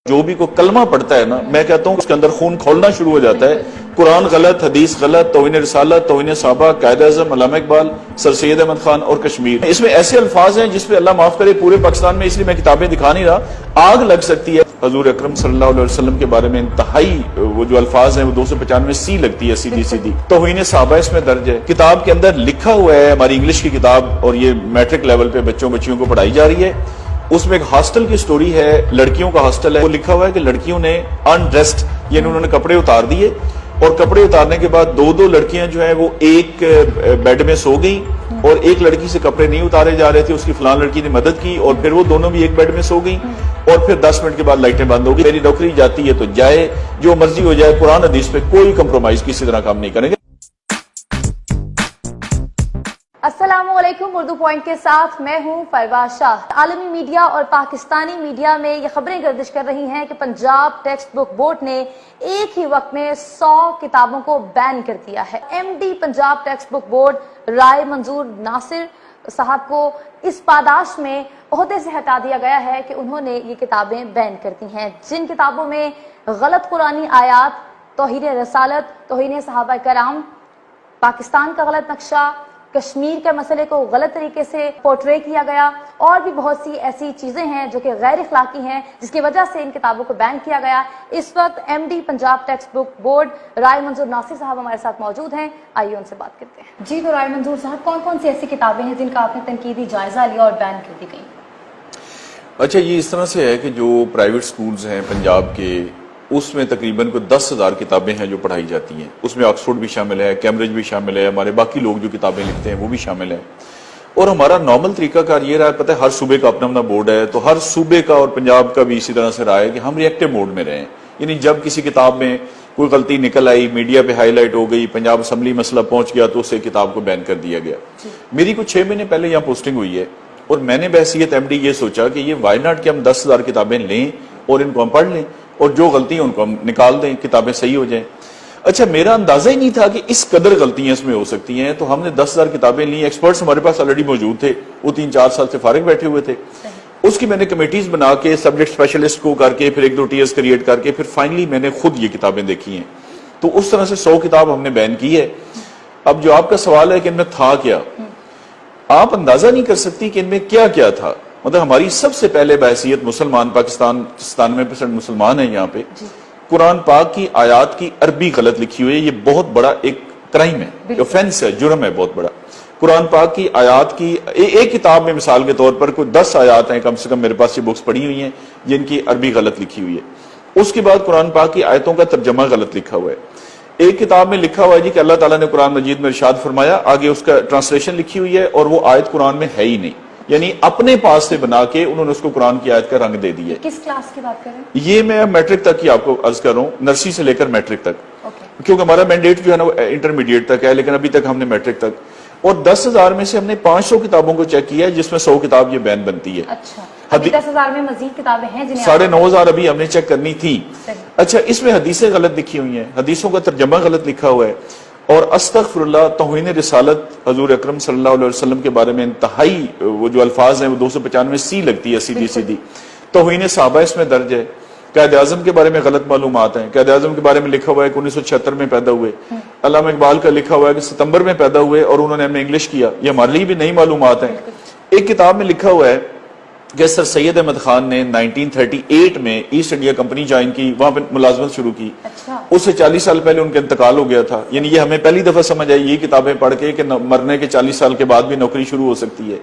جو بھی کوئی کلمہ پڑھتا ہے نا، میں کہتا ہوں اس کے اندر خون کھولنا شروع ہو جاتا ہے۔ قرآن غلط، حدیث غلط، توہین رسالت، توہین صحابہ، قائد اعظم علامہ اقبال، سر سید احمد خان اور کشمیر، اس میں ایسے الفاظ ہیں جس پہ اللہ معاف کرے پورے پاکستان میں، اس لیے میں کتابیں دکھا نہیں رہا، آگ لگ سکتی ہے۔ حضور اکرم صلی اللہ علیہ وسلم کے بارے میں انتہائی وہ جو الفاظ ہیں وہ 295 سی لگتی ہے، سیدھی سیدھی۔ توہین صحابہ اس میں درج ہے۔ کتاب کے اندر لکھا ہوا ہے، ہماری انگلش کی کتاب، اور یہ میٹرک لیول پہ بچیوں کو پڑھائی جا رہی ہے، اس میں ایک ہاسٹل کی سٹوری ہے، لڑکیوں کا ہاسٹل ہے، وہ لکھا ہوا ہے کہ لڑکیوں نے انڈریسڈ، یعنی انہوں نے کپڑے اتار دیے، اور کپڑے اتارنے کے بعد دو لڑکیاں جو ہیں وہ ایک بیڈ میں سو گئیں، اور ایک لڑکی سے کپڑے نہیں اتارے جا رہے تھے، اس کی فلان لڑکی نے مدد کی، اور پھر وہ دونوں بھی ایک بیڈ میں سو گئیں، اور پھر 10 منٹ کے بعد لائٹیں بند ہو گئی۔ میری نوکری جاتی ہے تو جائے، جو مرضی ہو جائے، قرآن حدیث پہ کوئی کمپرومائز کسی طرح کام نہیں کریں گے۔ السلام علیکم، اردو پوائنٹ کے ساتھ میں ہوں پرواز شاہ۔ عالمی میڈیا اور پاکستانی میڈیا میں یہ خبریں گردش کر رہی ہیں کہ پنجاب ٹیکسٹ بک بورڈ نے ایک ہی وقت میں 100 کتابوں کو بین کر دیا ہے۔ M D Punjab text book board Rai Manzoor Nasir صاحب کو اس پاداش میں عہدے سے ہٹا دیا گیا ہے کہ انہوں نے یہ کتابیں بین کر دی ہیں، جن کتابوں میں غلط قرآنی آیات، توہین رسالت، توہین صحابہ کرام، پاکستان کا غلط نقشہ، کشمیر کے مسئلے کو غلط طریقے سے پورٹرے کیا گیا، اور بھی بہت سی ایسی چیزیں ہیں جو کہ غیر اخلاقی ہیں، جس کی وجہ سے ان کتابوں کو بین کیا گیا۔ اس وقت M D Punjab text book board Rai Manzoor Nasir صاحب ہمارے ساتھ موجود ہیں، آئیے ان سے بات کرتے ہیں۔ جی تو رائے منظور صاحب، کون کون سی ایسی کتابیں ہیں جن کا آپ نے تنقیدی جائزہ لیا اور بین کر دی گئی؟ اچھا، یہ اس طرح سے ہے کہ جو پرائیویٹ سکولز ہیں پنجاب کے، اس میں تقریباً کوئی 10,000 کتابیں ہیں جو پڑھائی جاتی ہیں، اس میں آکسفورڈ بھی شامل ہے، کیمبرج بھی شامل ہے، ہمارے باقی لوگ جو کتابیں لکھتے ہیں وہ بھی شامل ہیں، اور ہمارا نارمل طریقہ کار یہ رہا ہے، پتہ ہے ہر صوبے کا اپنا اپنا بورڈ ہے، تو ہر صوبے کا اور پنجاب کا بھی اسی طرح سے رہا ہے کہ ہم ری ایکٹیو موڈ میں رہیں، یعنی جب کسی کتاب میں کوئی غلطی نکل آئی، میڈیا پہ ہائی لائٹ ہو گئی، پنجاب اسمبلی مسئلہ پہنچ گیا، تو اسے کتاب کو بین کر دیا گیا۔ میری کچھ 6 مہینے پہلے یہاں پوسٹنگ ہوئی ہے، اور میں نے بحیثیت ایم ڈی یہ سوچا کہ یہ وائی ناٹ کہ ہم 10,000 کتابیں لیں اور ان کو ہم پڑھ لیں، اور جو غلطی ہیں ان کو ہم نکال دیں، کتابیں صحیح ہو جائیں۔ اچھا، میرا اندازہ ہی نہیں تھا کہ اس قدر غلطیاں اس میں ہو سکتی ہیں، تو ہم نے 10,000 کتابیں لیں، ایکسپرٹس ہمارے پاس آلریڈی موجود تھے، وہ 3-4 سال سے فارغ بیٹھے ہوئے تھے، اس کی میں نے کمیٹیز بنا کے سبجیکٹ اسپیشلسٹ کو کر کے، پھر 1-2 ٹیئرز کریٹ کر کے، پھر فائنلی میں نے خود یہ کتابیں دیکھی ہیں، تو اس طرح سے 100 کتاب ہم نے بین کی ہے۔ اب جو آپ کا سوال ہے کہ ان میں تھا کیا، آپ اندازہ نہیں کر سکتی کہ ان میں کیا کیا تھا۔ مطلب ہماری سب سے پہلے بحیثیت مسلمان، پاکستان 97% مسلمان ہیں یہاں پہ، قرآن پاک کی آیات کی عربی غلط لکھی ہوئی ہے، یہ بہت بڑا ایک کرائم ہے، اوفینس ہے، جرم ہے بہت بڑا۔ قرآن پاک کی آیات کی ایک کتاب میں مثال کے طور پر کوئی 10 آیات ہیں کم سے کم، میرے پاس یہ بکس پڑھی ہوئی ہیں جن کی عربی غلط لکھی ہوئی ہے۔ اس کے بعد قرآن پاک کی آیتوں کا ترجمہ غلط لکھا ہوا ہے۔ ایک کتاب میں لکھا ہوا ہے جی کہ اللہ تعالیٰ نے قرآن مجید میں ارشاد فرمایا، آگے اس کا ٹرانسلیشن لکھی ہوئی ہے اور وہ آیت قرآن میں ہے ہی نہیں، یعنی اپنے پاس سے بنا کے انہوں نے اس کو قرآن کی آیت کا رنگ دے دیا ہے۔ کس کلاس کی بات کر رہے ہیں؟ یہ میں میٹرک تک کی آپ کو عرض کر رہا ہوں، نرسری سے لے کر میٹرک تک، کیونکہ ہمارا مینڈیٹ جو ہے نا وہ انٹرمیڈیٹ تک ہے، لیکن ابھی تک ہم نے میٹرک تک، اور 10,000 میں سے ہم نے 500 کتابوں کو چیک کیا ہے، جس میں 100 کتاب یہ بین بنتی ہے۔ اچھا، ابھی 10,000 میں مزید کتابیں ہیں جنہیں 9,500 ابھی ہم نے چیک کرنی تھی۔ اچھا، اس میں حدیثیں غلط لکھی ہوئی ہیں، حدیثوں کا ترجمہ غلط لکھا ہوا ہے، اور استغفر اللہ، توہین رسالت، حضور اکرم صلی اللہ علیہ وسلم کے بارے میں انتہائی وہ جو الفاظ ہیں وہ 295 سی لگتی ہے، سیدھی سیدھی۔ توہین صحابہ اس میں درج ہے۔ قائد اعظم کے بارے میں غلط معلومات ہیں، قائد اعظم کے بارے میں لکھا ہوا ہے کہ 1976 میں پیدا ہوئے، علامہ اقبال کا لکھا ہوا ہے کہ ستمبر میں پیدا ہوئے اور انہوں نے ہمیں انگلش کیا، یہ ہمارے لیے بھی نئی معلومات ہیں۔ ایک کتاب میں لکھا ہوا ہے کہ سر سید احمد خان نے 1938 میں ایسٹ انڈیا کمپنی جوائن کی، وہاں پہ ملازمت شروع کی، اس سے 40 سال پہلے ان کا انتقال ہو گیا تھا، یعنی یہ ہمیں پہلی دفعہ سمجھ آئی یہ کتابیں پڑھ کے کہ مرنے کے 40 سال کے بعد بھی نوکری شروع ہو سکتی ہے۔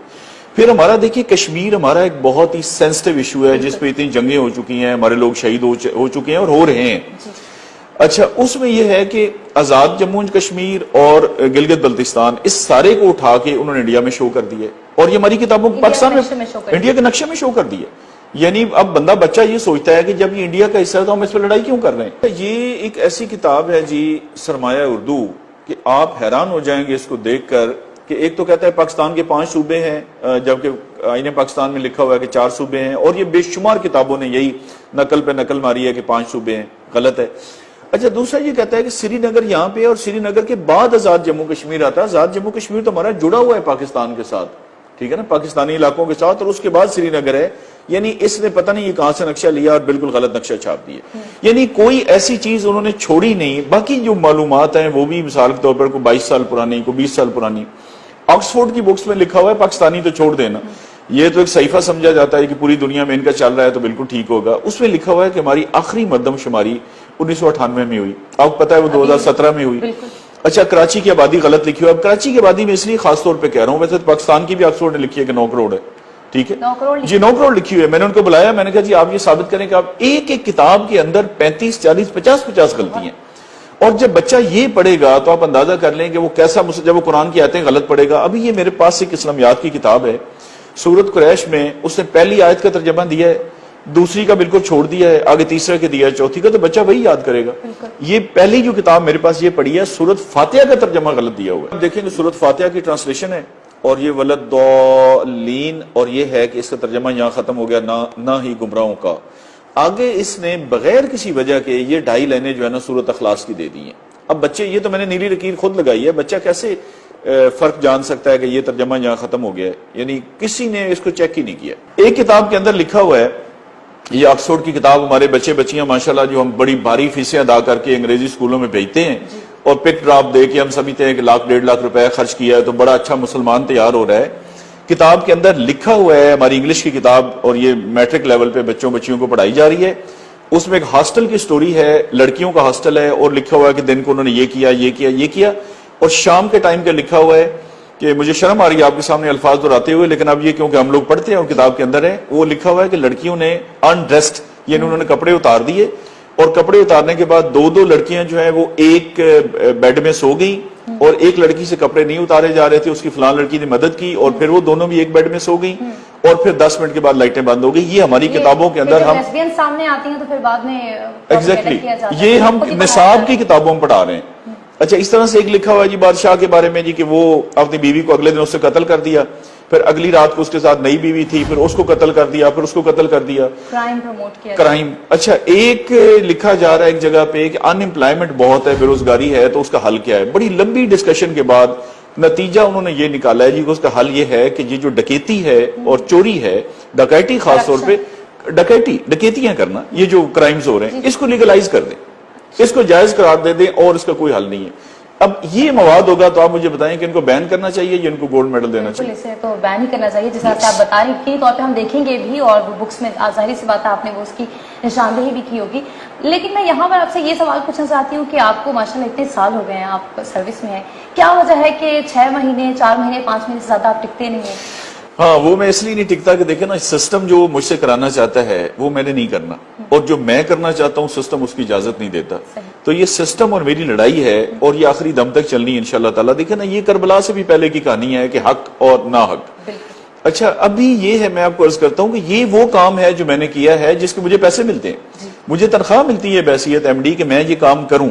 پھر ہمارا دیکھیے کشمیر ہمارا ایک بہت ہی سینسٹیو ایشو ہے، جس پہ اتنی جنگیں ہو چکی ہیں، ہمارے لوگ شہید ہو چکے ہیں اور ہو رہے ہیں۔ اچھا، اس میں یہ ہے کہ آزاد جموں کشمیر اور گلگت بلتستان، اس سارے کو اٹھا کے انہوں نے انڈیا میں شو کر دیے، اور یہ ہماری کتابوں کو پاکستان میں انڈیا کے نقشے میں شو کر دیے۔ یعنی اب بچہ یہ سوچتا ہے کہ جب یہ انڈیا کا حصہ ہے تو ہم اس پہ لڑائی کیوں کر رہے ہیں۔ یہ ایک ایسی کتاب ہے جی، سرمایہ اردو، کہ آپ حیران ہو جائیں گے اس کو دیکھ کر، کہ ایک تو کہتا ہے پاکستان کے 5 صوبے ہیں، جبکہ آئین پاکستان میں لکھا ہوا ہے کہ 4 صوبے ہیں، اور یہ بے شمار کتابوں نے یہی نقل پہ نقل ماری ہے کہ 5 صوبے ہیں، غلط ہے۔ اچھا، دوسرا یہ کہتا ہے کہ سری نگر یہاں پہ، اور سری نگر کے بعد آزاد جموں کشمیر آتا ہے۔ آزاد جموں کشمیر تو ہمارا جڑا ہوا ہے پاکستان کے ساتھ، ٹھیک ہے نا، پاکستانی علاقوں کے ساتھ، اور اس کے بعد سری نگر ہے۔ یعنی اس نے پتہ نہیں یہ کہاں سے نقشہ لیا اور بالکل غلط نقشہ چھاپ دیا. یعنی کوئی ایسی چیز انہوں نے چھوڑی نہیں. باقی جو معلومات ہیں وہ بھی مثال کے طور پر کوئی 22 سال پرانی, کوئی 20 سال پرانی. آکسفورڈ کی بکس میں لکھا ہوا ہے پاکستانی تو چھوڑ دینا, یہ تو ایک صحیفہ سمجھا جاتا ہے کہ پوری دنیا میں ان کا چل رہا ہے تو بالکل ٹھیک ہوگا. اس میں لکھا ہوا ہے کہ ہماری آخری مردم شماری 1998 میں ہوئی, آپ کو پتا ہے وہ 2017 میں ہوئی. اچھا کراچی کی آبادی غلط لکھی ہوئی. اب کراچی کی آبادی میں اس لیے خاص طور پہ کہہ رہا ہوں, ویسے پاکستان کی بھی آکسفورڈ نے لکھی ہے کہ 9 کروڑ ہے, ٹھیک ہے جی 9 کروڑ لکھی ہوئی ہے. میں نے ان کو بلایا, میں نے کہا جی آپ یہ ثابت کریں کہ آپ ایک ایک کتاب کے اندر 35 40 50 غلطی ہیں, اور جب بچہ یہ پڑھے گا تو آپ اندازہ کر لیں کہ وہ کیسا, جب وہ قرآن کی آیتیں غلط پڑھے گا. ابھی یہ میرے پاس ایک اسلامیات کی کتاب ہے, سورۃ قریش میں اس نے پہلی آیت کا ترجمہ دیا ہے, دوسری کا بالکل چھوڑ دیا ہے, آگے تیسرے کا دیا ہے, چوتھی کا, تو بچہ وہی یاد کرے گا. یہ پہلی جو کتاب میرے پاس یہ پڑھی ہے, سورۃ فاتحہ کا ترجمہ غلط دیا ہوا ہے. دیکھیں کہ سورۃ فاتحہ کی ٹرانسلیشن ہے اور یہ ولدالین, اور یہ ہے کہ اس کا ترجمہ یہاں ختم ہو گیا نہ ہی گمراہوں کا. آگے اس نے بغیر کسی وجہ کے یہ 2.5 لائنیں جو ہے نا سورۃ اخلاص کی دے دی ہیں. اب بچے, یہ تو میں نے نیلی لکیر خود لگائی ہے, بچہ کیسے فرق جان سکتا ہے کہ یہ ترجمہ یہاں ختم ہو گیا ہے؟ یعنی کسی نے اس کو چیک ہی نہیں کیا. ایک کتاب کے اندر لکھا ہوا ہے, یہ آکسفورڈ کی کتاب, ہمارے بچے بچیاں ماشاءاللہ جو ہم بڑی بھاری فیسیں ادا کر کے انگریزی اسکولوں میں بھیجتے ہیں اور پک ڈراپ دے کے ہم سمجھتے ہیں کہ 1 لاکھ 1.5 لاکھ روپے خرچ کیا ہے تو بڑا اچھا مسلمان تیار ہو رہا ہے. کتاب کے اندر لکھا ہوا ہے, ہماری انگلش کی کتاب, اور یہ میٹرک لیول پہ بچیوں کو پڑھائی جا رہی ہے. اس میں ایک ہاسٹل کی سٹوری ہے, لڑکیوں کا ہاسٹل ہے, اور لکھا ہوا ہے کہ دن کو انہوں نے یہ کیا, اور شام کے ٹائم کا لکھا ہوا ہے کہ مجھے شرم آ رہی ہے آپ کے سامنے الفاظ دہراتے ہوئے, لیکن اب یہ کیونکہ ہم لوگ پڑھتے ہیں اور کتاب کے اندر ہے, وہ لکھا ہوا ہے کہ لڑکیوں نے انڈریسڈ, یعنی انہوں نے کپڑے اتار دیے, اور کپڑے اتارنے کے بعد 2 لڑکیاں جو ہیں وہ ایک بیڈ میں سو گئیں, اور ایک لڑکی سے کپڑے نہیں اتارے جا رہے تھے, اس کی فلان لڑکی نے مدد کی, اور پھر وہ دونوں بھی ایک بیڈ میں سو گئیں, اور پھر 10 منٹ کے بعد لائٹیں بند ہو گئی. یہ ہماری کتابوں کے اندر ہم سامنے آتی ہیں تو پھر بعد میں ایگزیکٹلی یہ ہم نصاب کی کتابوں میں پڑھا رہے ہیں. اچھا اس طرح سے ایک لکھا ہوا ہے جی بادشاہ کے بارے میں, جی کہ وہ اپنی بیوی کو اگلے دن اس سے قتل کر دیا, پھر اگلی رات کو اس کے ساتھ نئی بیوی تھی, پھر اس کو قتل کر دیا, پھر اس کو قتل کر دیا, کرائم پروموٹ کیا, کرائم. اچھا ایک لکھا جا رہا ہے ایک جگہ پہ کہ ان امپلائمنٹ بہت ہے, بے روزگاری ہے, تو اس کا حل کیا ہے. بڑی لمبی ڈسکشن کے بعد نتیجہ انہوں نے یہ نکالا ہے جی کہ اس کا حل یہ ہے کہ یہ جو ڈکیتی ہے اور چوری ہے, ڈکیتی خاص طور پہ ڈکیتیاں کرنا, یہ جو کرائمز ہو رہے ہیں اس کو لیگلائز کر دیں, اس کو جائز قرار دے دیں, اور اس کا کوئی حل نہیں ہے. اب یہ مواد ہوگا تو آپ مجھے بتائیں کہ ان کو بین کرنا چاہیے یا ان کو گولڈ میڈل دینا چاہیے؟ اسے تو بین ہی کرنا چاہیے, جس طرح سے آپ بتا رہی ہیں, طور پہ ہم دیکھیں گے بھی, اور بکس میں ظاہری سی بات ہے آپ نے وہ اس کی نشاندہی بھی کی ہوگی. لیکن میں یہاں پر آپ سے یہ سوال پوچھنا چاہتی ہوں کہ آپ کو ماشاءاللہ اتنے سال ہو گئے ہیں, آپ سروس میں ہیں, کیا وجہ ہے کہ 6 مہینے 4 مہینے 5 مہینے سے زیادہ آپ ٹکتے نہیں ہیں؟ ہاں وہ میں اس لیے نہیں ٹکتا کہ دیکھیں نا, سسٹم جو مجھ سے کرانا چاہتا ہے وہ میں نے نہیں کرنا, اور جو میں کرنا چاہتا ہوں سسٹم اس کی اجازت نہیں دیتا. تو یہ سسٹم اور میری لڑائی ہے, اور یہ آخری دم تک چلنی ہے انشاءاللہ تعالیٰ. دیکھیں نا یہ کربلا سے بھی پہلے کی کہانی ہے کہ حق اور نا حق. اچھا ابھی یہ ہے, میں آپ کو عرض کرتا ہوں کہ یہ وہ کام ہے جو میں نے کیا ہے جس کے مجھے پیسے ملتے ہیں, مجھے تنخواہ ملتی ہے بحیثیت ایم ڈی کہ میں یہ کام کروں.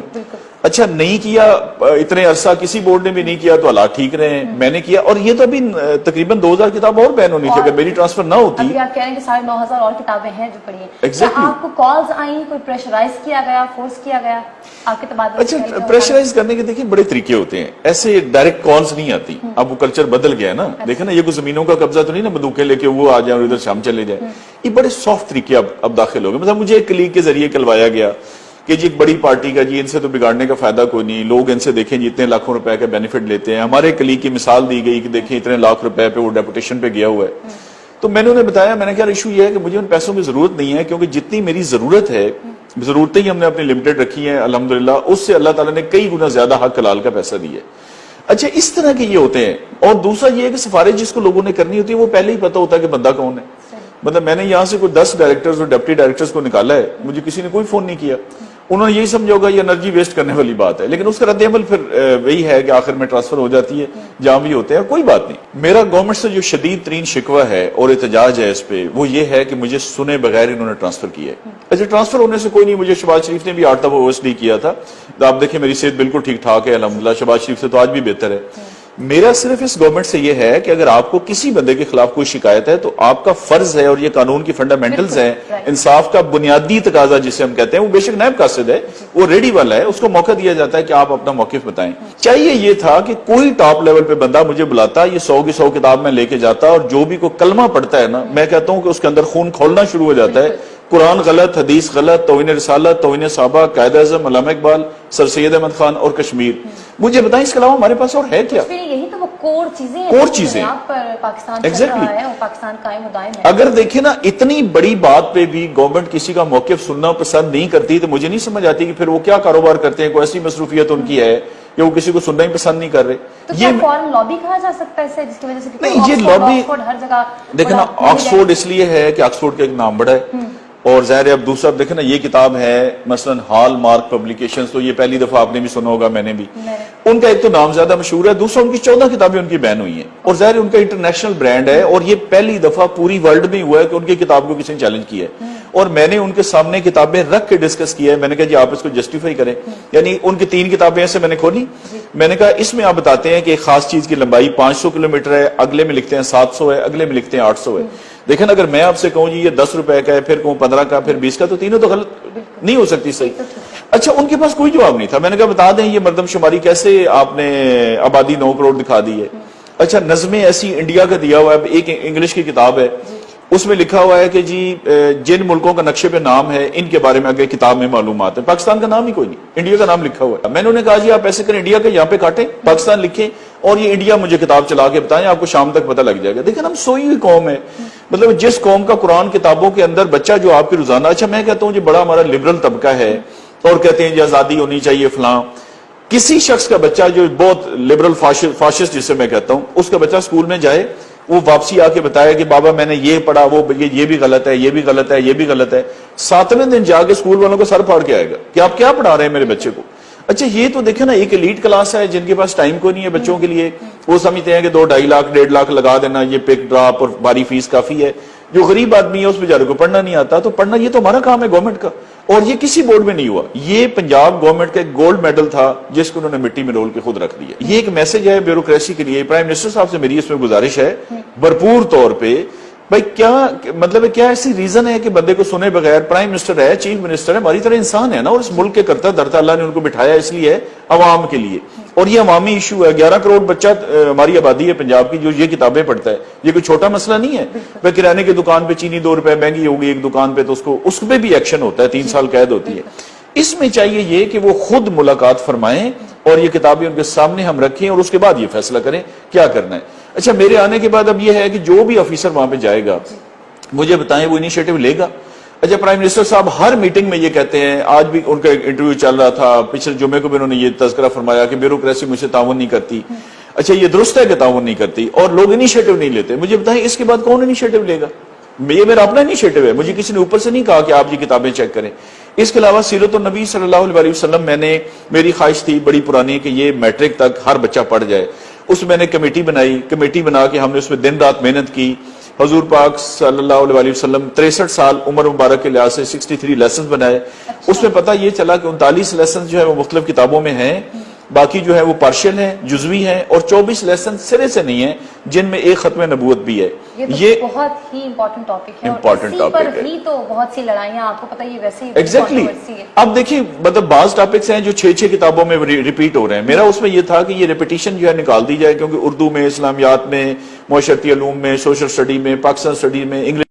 اچھا نہیں کیا اتنے عرصہ کسی بورڈ نے بھی نہیں کیا تو حالات ٹھیک رہے ہیں, میں نے کیا, اور یہ تو ابھی تقریباً 2000 کتاب اور بین ہونی تھی اگر میری ٹرانسفر نہ ہوتی. ابھی آپ کہہ رہے ہیں کہ 9,500 اور کتابیں ہیں جو پڑھی ہیں. کیا آپ کو کالز آئیں, کوئی پریشرائز کیا گیا, فورس کیا گیا آپ کے تبادلے؟ اچھا پریشرائز کرنے کے دیکھیں بڑے طریقے ہوتے ہیں, ایسے ڈائریکٹ کالز نہیں آتی. اب وہ کلچر بدل گیا ہے نا, دیکھیں نا یہ کوئی زمینوں کا قبضہ تو نہیں نا, بندوقیں لے کے وہ آ جائیں اور ادھر شام چلے جائیں. یہ بڑے سافٹ طریقے اب داخل ہو گئے. مطلب مجھے ایک کلیگ کے ذریعے کلوایا گیا کہ جی ایک بڑی پارٹی کا, جی ان سے تو بگاڑنے کا فائدہ کوئی نہیں, لوگ ان سے دیکھیں جی اتنے لاکھوں روپے کا بینیفٹ لیتے ہیں. ہمارے کلیگ کی مثال دی گئی کہ دیکھیں اتنے لاکھ روپے پہ وہ ڈیپوٹیشن پہ گیا ہوا ہے. تو میں نے انہیں بتایا, میں نے کہا ایشو یہ ہے کہ مجھے ان پیسوں کی ضرورت نہیں ہے, کیونکہ جتنی میری ضرورت ہے, ضرورتیں ہی ہم نے اپنی لمیٹڈ رکھی ہیں الحمدللہ, اس سے اللہ تعالیٰ نے کئی گنا زیادہ حق حلال کا پیسہ دیا ہے. اچھا اس طرح کے یہ ہوتے ہیں. اور دوسرا یہ ہے کہ سفارش جس کو لوگوں نے کرنی ہوتی ہے وہ پہلے ہی پتہ ہوتا ہے کہ بندہ کون ہے. مطلب میں نے یہاں سے کوئی 10 ڈائریکٹرز اور ڈپٹی ڈائریکٹرز کو نکالا ہے, مجھے کسی نے کوئی فون نہیں کیا. انہوں نے یہی سمجھا ہوگا یہ انرجی ویسٹ کرنے والی بات ہے, لیکن اس کا رد عمل پھر وہی ہے کہ آخر میں ٹرانسفر ہو جاتی ہے, جہاں بھی ہوتے ہیں. کوئی بات نہیں. میرا گورنمنٹ سے جو شدید ترین شکوہ ہے اور احتجاج ہے اس پہ, وہ یہ ہے کہ مجھے سنے بغیر انہوں نے ٹرانسفر کیا ہے. ایسے ٹرانسفر ہونے سے کوئی نہیں, مجھے شہباز شریف نے بھی 8 دفعہ OSD کیا تھا. آپ دیکھیں میری صحت بالکل ٹھیک ٹھاک ہے الحمدللہ, شہباز شریف سے تو آج بھی بہتر ہے. میرا صرف اس گورنمنٹ سے یہ ہے کہ اگر آپ کو کسی بندے کے خلاف کوئی شکایت ہے تو آپ کا فرض ہے، اور یہ قانون کی فنڈامنٹلز ہیں، انصاف کا بنیادی تقاضا جسے ہم کہتے ہیں، وہ بے شک نائب قاصد ہے، وہ ریڈی والا ہے، اس کو موقع دیا جاتا ہے کہ آپ اپنا موقف بتائیں۔ چاہیے یہ تھا کہ کوئی ٹاپ لیول پہ بندہ مجھے بلاتا، یہ 100 کی 100 کتاب میں لے کے جاتا، اور جو بھی کوئی کلمہ پڑھتا ہے نا، میں کہتا ہوں کہ اس کے اندر خون کھولنا شروع ہو جاتا ہے۔ قرآن غلط، حدیث غلط، توہین رسالت، توہین صحابہ، قائد اعظم علامہ اقبال، سر سید احمد خان اور کشمیر، مجھے بتائیں اس کے علاوہ ہمارے پاس اور ہے کیا؟ یہی تو وہ کور چیزیں ہیں، کور چیزیں پر پاکستان چل رہا ہے اور پاکستان قائم و دائم ہے۔ اگر دیکھیں نا، اتنی بڑی بات پہ بھی گورنمنٹ کسی کا موقف سننا پسند نہیں کرتی تو مجھے نہیں سمجھ آتی کہ پھر وہ کیا کاروبار کرتے ہیں، کوئی ایسی مصروفیت ان کی ہے کہ وہ کسی کو سننا ہی پسند نہیں کر رہے۔ تو کیا فورن لابی کہا جا سکتا ہے اسے، جس کی وجہ سے نہیں، یہ لابی ہر جگہ دیکھیں نا، آکسفورڈ اس لیے ہے کہ آکسفورڈ کا ایک نام بڑا ہے، اور ظاہر ہے اب دوسرا دیکھیں نا، یہ کتاب ہے مثلا ہال مارک پبلیکیشنز، تو یہ پہلی دفعہ آپ نے بھی سنا ہوگا، میں نے بھی، ان کا ایک تو نام زیادہ مشہور ہے، دوسرا ان کی 14 کتابیں ان کی بین ہوئی ہیں، اور ظاہر ان کا انٹرنیشنل برانڈ ہے، اور یہ پہلی دفعہ پوری ورلڈ میں ہوا ہے کہ ان کی کتاب کو کسی نے چیلنج کیا ہے، اور میں نے ان کے سامنے کتابیں رکھ کے ڈسکس کیا ہے۔ میں نے کہا جی آپ اس کو جسٹیفائی کریں، یعنی ان کی 3 کتابیں ایسے میں نے کھولی، میں نے کہا اس میں آپ بتاتے ہیں کہ ایک خاص چیز کی لمبائی 500 کلومیٹر ہے، اگلے میں لکھتے ہیں 700 ہے، اگلے میں لکھتے ہیں 800 ہے۔ دیکھیں اگر میں آپ سے کہوں جی یہ 10 روپے کا ہے، پھر کہوں 15 کا، پھر 20 کا، تو تینوں تو غلط نہیں ہو سکتی صحیح۔ اچھا، ان کے پاس کوئی جواب نہیں تھا۔ میں نے کہا بتا دیں یہ مردم شماری کیسے آپ نے آبادی 9 کروڑ دکھا دی ہے؟ اچھا، نظمیں ایسی انڈیا کا دیا ہوا ہے، ایک انگلش کی کتاب ہے، اس میں لکھا ہوا ہے کہ جی جن ملکوں کا نقشے پہ نام ہے ان کے بارے میں آگے کتاب میں معلومات ہے، پاکستان کا نام ہی کوئی نہیں، انڈیا کا نام لکھا ہوا ہے۔ میں نے انہیں کہا جی آپ ایسے کریں، انڈیا کا یہاں پہ کاٹیں، پاکستان لکھیں، اور یہ انڈیا مجھے کتاب چلا کے بتائیں، آپ کو شام تک پتہ لگ جائے گا۔ دیکھیں ہم سوئی ہوئی قوم ہے، مطلب جس قوم کا قرآن کتابوں کے اندر بچہ جو آپ کی روزانہ، اچھا میں کہتا ہوں جی بڑا ہمارا لبرل طبقہ ہے اور کہتے ہیں جی آزادی ہونی چاہیے فلاں، کسی شخص کا بچہ جو بہت لبرل فاشسٹ جسے میں کہتا ہوں، اس کا بچہ اسکول میں جائے، وہ واپسی آ کے بتایا کہ بابا میں نے یہ پڑھا، وہ یہ بھی غلط ہے، یہ بھی غلط ہے، یہ بھی غلط ہے، 7ویں دن جا کے اسکول والوں کو سر پھاڑ کے آئے گا کہ آپ کیا پڑھا رہے ہیں میرے بچے کو۔ اچھا یہ تو دیکھیں نا، ایک ایلیٹ کلاس ہے جن کے پاس ٹائم کو نہیں ہے بچوں کے لیے، وہ سمجھتے ہیں کہ 2 2.5 لاکھ 1.5 لاکھ لگا دینا، یہ پک ڈراپ اور باری فیس کافی ہے۔ جو غریب آدمی ہے اس بیچارے کو پڑھنا نہیں آتا، تو پڑھنا یہ تو ہمارا کام ہے گورنمنٹ کا، اور یہ کسی بورڈ میں نہیں ہوا، یہ پنجاب گورنمنٹ کا ایک گولڈ میڈل تھا جس کو انہوں نے مٹی میں رول کے خود رکھ دیا۔ یہ ایک میسج ہے بیوروکریسی کے لیے۔ پرائم منسٹر صاحب سے میری اس میں گزارش ہے بھرپور طور پہ، بھائی کیا مطلب ہے، کیا ایسی ریزن ہے کہ بندے کو سنے بغیر، پرائم منسٹر ہے، چیف منسٹر ہے، ہماری طرح انسان ہے نا، اور اس ملک کے کرتا دھرتا اللہ نے ان کو بٹھایا اس لیے ہے عوام کے لیے، اور یہ عوامی ایشو ہے۔ 11 کروڑ بچہ ہماری آبادی ہے پنجاب کی جو یہ کتابیں پڑھتا ہے، یہ کوئی چھوٹا مسئلہ نہیں ہے۔ میں کرانے کی دکان پہ چینی 2 روپے مہنگی ہوگی ایک دکان پہ، تو اس پہ بھی ایکشن ہوتا ہے، 3 سال قید ہوتی ہے۔ اس میں چاہیے یہ کہ وہ خود ملاقات فرمائیں اور یہ کتابیں ان کے سامنے ہم رکھیں، اور اس کے بعد یہ فیصلہ کریں کیا کرنا ہے۔ اچھا میرے آنے کے بعد اب یہ ہے کہ جو بھی آفیسر وہاں پہ جائے گا مجھے بتائیں وہ انیشیٹو لے گا۔ اچھا پرائم منسٹر صاحب ہر میٹنگ میں یہ کہتے ہیں، آج بھی ان کا انٹرویو چل رہا تھا، پچھلے جمعے کو بھی انہوں نے یہ تذکرہ فرمایا کہ بیوروکریسی مجھ سے تعاون نہیں کرتی۔ اچھا یہ درست ہے کہ تعاون نہیں کرتی اور لوگ انیشیٹو نہیں لیتے، مجھے بتائیں اس کے بعد کون انیشیٹو لے گا؟ یہ میرا اپنا انیشیٹو ہے، مجھے کسی نے اوپر سے نہیں کہا کہ آپ یہ کتابیں چیک کریں۔ اس کے علاوہ سیرت النبی صلی اللہ علیہ وسلم میری خواہش تھی بڑی پرانی کہ یہ میٹرک تک ہر بچہ پڑھ جائے، اس میں نے کمیٹی بنائی، کمیٹی بنا کے ہم نے اس میں دن رات محنت کی۔ حضور پاک صلی اللہ علیہ وسلم 63 سال عمر مبارک کے لحاظ سے 63 لیسنز بنائے، اس میں پتہ یہ چلا کہ 39 لیسنز جو ہے وہ مختلف کتابوں میں ہیں، باقی جو ہے وہ پارشل ہیں، جزوی ہیں، اور 24 لیسن سرے سے نہیں ہیں جن میں ایک ختم نبوت بھی ہے۔ یہ بہت ہی امپورٹنٹ ٹاپک ہے، اور اسی پر ہی تو بہت سی لڑائیاں آپ کو پتہ یہ ویسے ہی ایگزیکٹلی۔ اب دیکھیں مطلب بعض ٹاپکس ہیں جو 6 کتابوں میں ریپیٹ ہو رہے ہیں، میرا اس میں یہ تھا کہ یہ ریپیٹیشن جو ہے نکال دی جائے، کیونکہ اردو میں، اسلامیات میں، معاشرتی علوم میں، سوشل سٹڈی میں، پاکستان سٹڈی میں، انگلش